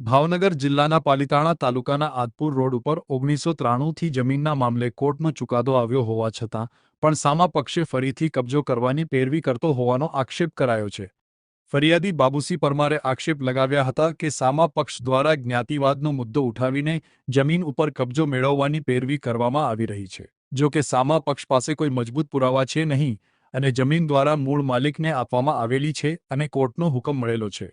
ભાવનગર જિલ્લાના પાલિતાણા તાલુકાના આદપુર રોડ ઉપર 1993થી જમીનના મામલે કોર્ટનો ચુકાદો આવ્યો હોવા છતાં પણ સામા પક્ષે ફરીથી કબજો કરવાની પેરવી કરતો હોવાનો આક્ષેપ કરાયો છે। ફરિયાદી બાબુસિંહ પરમારે આક્ષેપ લગાવ્યા હતા કે સામા પક્ષ દ્વારા જ્ઞાતિવાદનો મુદ્દો ઉઠાવીને જમીન ઉપર કબજો મેળવવાની પેરવી કરવામાં આવી રહી છે। જો કે સામા પક્ષ પાસે કોઈ મજબૂત પુરાવા છે નહીં અને જમીન દ્વારા મૂળ માલિકને આપવામાં આવેલી છે અને કોર્ટનો હુકમ મળેલો છે।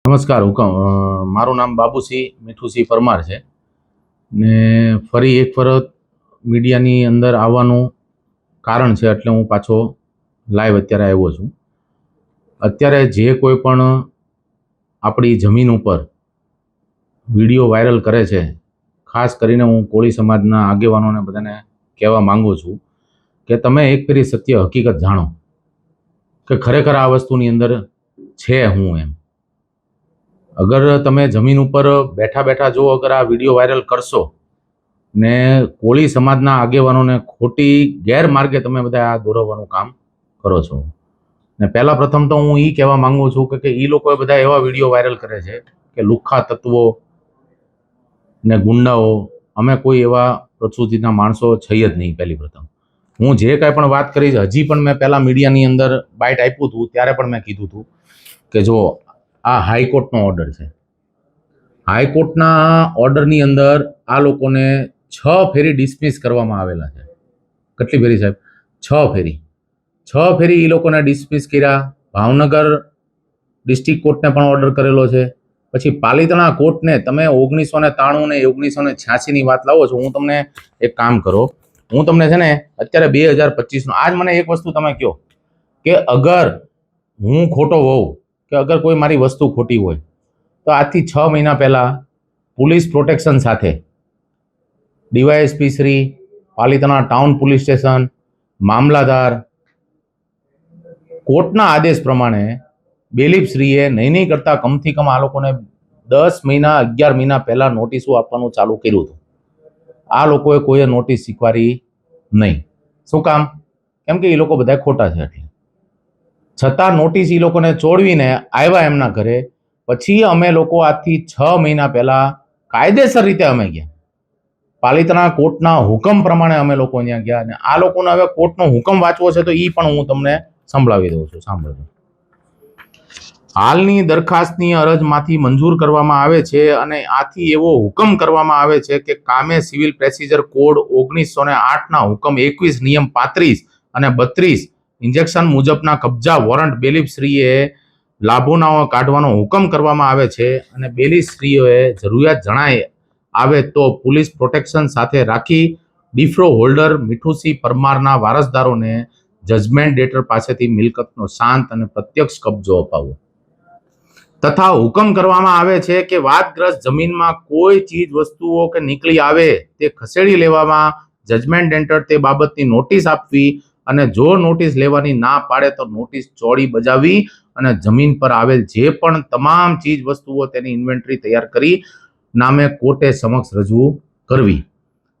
નમસ્કાર। મારું નામ બાબુસિંહ મીઠુસિંહ પરમાર છે ને ફરી એક વખત મીડિયાની અંદર આવવાનું કારણ છે એટલે હું પાછો લાઈવ અત્યારે આવ્યો છું। અત્યારે જે કોઈ પણ આપણી જમીન ઉપર વિડીયો વાયરલ કરે છે, ખાસ કરીને હું કોળી સમાજના આગેવાનોને બધાને કહેવા માંગુ છું કે તમે એક ફેરી સત્ય હકીકત જાણો કે ખરેખર આ વસ્તુની અંદર છે હું એમ। અગર તમે જમીન ઉપર બેઠા બેઠા જો અગર આ વિડીયો વાયરલ કરશો ને કોળી સમાજના આગેવાનોને ખોટી ગેરમાર્ગે તમે બધા આ દોરવવાનું કામ કરો છો ને પહેલા પ્રથમ તો હું એ કહેવા માંગુ છું કે એ લોકોએ બધા એવા વિડીયો વાયરલ કરે છે કે લુખ્ખા તત્વો ને ગુંડાઓ, અમે કોઈ એવા પ્રકૃતિના માણસો છીએ જ નહીં। પહેલી પ્રથમ હું જે કાંઈ પણ વાત કરી છે, હજી પણ મેં પહેલાં મીડિયાની અંદર બાઇટ આપ્યું હતું ત્યારે પણ મેં કીધું હતું કે જો આ હાઈકોર્ટનો ઓર્ડર છે, હાઈકોર્ટના ઓર્ડરની અંદર આ લોકોને 6 ફેરી ડિસમિસ કરવામાં આવેલા છે। કેટલી ફેરી સાહેબ? 6 ફેરી એ લોકોને ડિસમિસ કર્યા। ભાવનગર ડિસ્ટ્રિક્ટ કોર્ટને પણ ઓર્ડર કરેલો છે। પછી પાલિતાણા કોર્ટને તમે 1993 ને 1986ની વાત લાવો છો। હું તમને એક કામ કરો, હું તમને છે ને અત્યારે 2025નો આજ મને એક વસ્તુ તમે કહો કે અગર હું ખોટો હોઉં કે અગર કોઈ મારી વસ્તુ ખોટી હોય તો આજથી 6 મહિના પહેલાં પોલીસ પ્રોટેક્શન સાથે DYSP Shri, Palitana town police station, મામલાદાર, કોર્ટના આદેશ પ્રમાણે બેલીફશ્રીએ નહીં કરતા કમથી કમ આ લોકોને 10 મહિના 11 મહિના પહેલાં નોટિસો આપવાનું ચાલુ કર્યું હતું। આ લોકોએ કોઈએ નોટિસ સ્વીકારી નહીં। શું કામ? કેમ કે એ લોકો બધા ખોટા છે એટલે। છતાં નોટિસ એ લોકોને ચોડવીને આવ્યા એમના ઘરે। પછી અમે લોકો આજથી 6 મહિના પહેલા કાયદેસર રીતે અમે ગયા, પાલિતાણા કોર્ટના હુકમ પ્રમાણે અમે લોકો ત્યાં ગયા અને આ લોકોને હવે કોર્ટનો હુકમ વાંચવો છે તો એ પણ હું તમને સંભળાવી દઉં છું, સાંભળજો। હાલની દરખાસ્તની અરજમાંથી મંજૂર કરવામાં આવે છે અને આથી એવો હુકમ કરવામાં આવે છે કે કામે સિવિલ પ્રોસિજર કોડ 1908ના હુકમ 21 નિયમ 35 અને 32 ઇન્જેક્શન મુજબના કબજા વોરંટ બેલીફશ્રીએ લાભોના કાઢવાનો હુકમ કરવામાં આવે છે અને બેલીફશ્રીઓએ જરૂરિયાત જણાય આવે તો પોલીસ પ્રોટેક્શન સાથે રાખી ડીફ્રો હોલ્ડર મીઠુસિંહ પરમારના વારસદારોને જજમેન્ટ ડેટર પાસેથી મિલકતનો શાંત અને પ્રત્યક્ષ કબજો અપાવવો તથા હુકમ કરવામાં આવે છે કે વાદગ્રસ્ત જમીનમાં કોઈ ચીજ વસ્તુઓ કે નીકળી આવે તે ખસેડી લેવામાં જજમેન્ટ ડેટર તે બાબતની નોટિસ આપવી અને જો નોટિસ લેવાની ના પાડે તો નોટિસ ચોડી બજાવી અને જમીન પર આવેલ જે પણ તમામ ચીજ વસ્તુઓ તેની ઇન્વેન્ટરી તૈયાર કરી નામે કોર્ટે સમક્ષ રજૂ કરવી।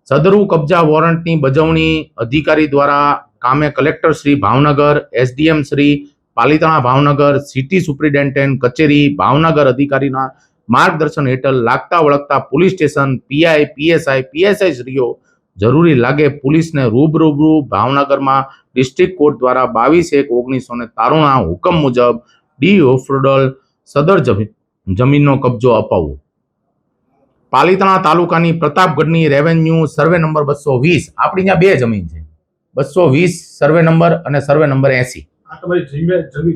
સદરુ કબજા વોરંટની બજવણી અધિકારી દ્વારા કામે collector Shri Bhavnagar, SDM Shri Palitana Bhavnagar, city superintendent કચેરી ભાવનગર અધિકારીના માર્ગદર્શન હેઠળ લાગતા વળગતા police station PI, PSI, PSI શ્રીઓ જરૂરી લાગે પોલીસને રૂબરૂ ભાવનગરમાં ડિસ્ટ્રિક્ટ કોર્ટ દ્વારા 22/1/1993ના હુકમ મુજબ ડી ઓફરોડલ સદર જમીનનો કબજો અપાવવો। પાલિતાણા તાલુકાની પ્રતાપગઢની રેવન્યુ સર્વે નંબર 220, આપણી ત્યાં બે જમીન છે, 220 સર્વે નંબર અને સર્વે નંબર 80. આ તમારી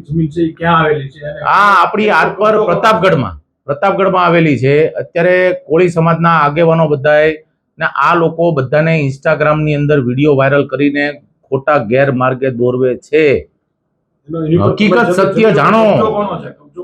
જમીન છે એ ક્યાં આવેલી છે? અને આ આપણી આરપર પ્રતાપગઢમાં આવેલી છે. અત્યારે કોળી સમાજના આગેવાનો બધાએ ને આ લોકો બધાને ઇન્સ્ટાગ્રામની અંદર વિડીયો વાયરલ કરીને ખોટા ગેરમાર્ગે દોરવે છે. એનો હકીકત સત્ય જાણો. કબજો કોનો છે? કબજો